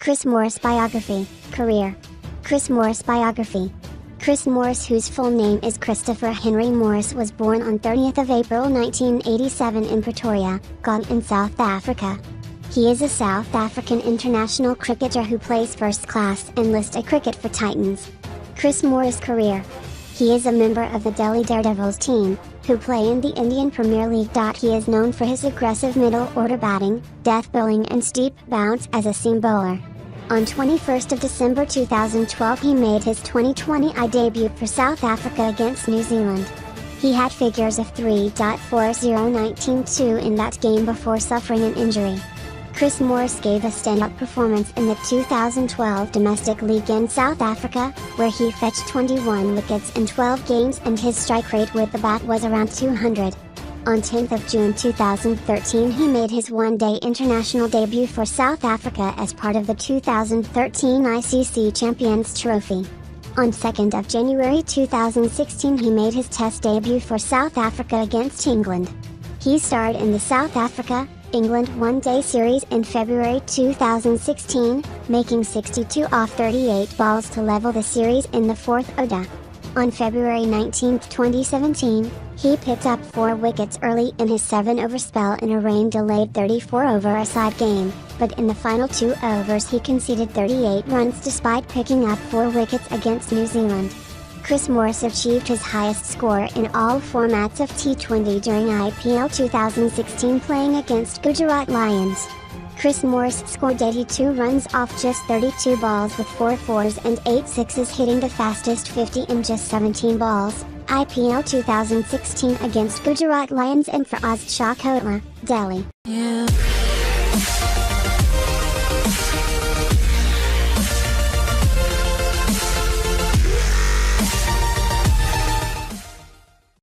Chris Morris Biography, Career. Chris Morris Biography. Chris Morris, whose full name is Christopher Henry Morris, was born on 30th of April 1987 in Pretoria, Gauteng in South Africa. He is a South African international cricketer who plays first class and List A cricket for Titans. Chris Morris Career. He is a member of the Delhi Daredevils team, who play in the Indian Premier League. He is known for his aggressive middle-order batting, death bowling and steep bounce as a seam bowler. On 21st of December 2012 he made his 2020 debut for South Africa against New Zealand. He had figures of 3.40-19-2 in that game before suffering an injury. Chris Morris gave a stand-up performance in the 2012 Domestic League in South Africa, where he fetched 21 wickets in 12 games and his strike rate with the bat was around 200. On 10th of June 2013 he made his one-day international debut for South Africa as part of the 2013 ICC Champions Trophy. On 2nd of January 2016 he made his test debut for South Africa against England. He starred in the South Africa, England one-day series in February 2016, making 62 off 38 balls to level the series in the fourth ODI. On February 19, 2017, he picked up 4 wickets early in his 7-over spell in a rain-delayed 34-over-a-side game, but in the final 2 overs he conceded 38 runs despite picking up 4 wickets against New Zealand. Chris Morris achieved his highest score in all formats of T20 during IPL 2016 playing against Gujarat Lions. Chris Morris scored 82 runs off just 32 balls with 4 fours and 8 sixes, hitting the fastest 50 in just 17 balls. IPL 2016 against Gujarat Lions and for Shah Kotla, Delhi.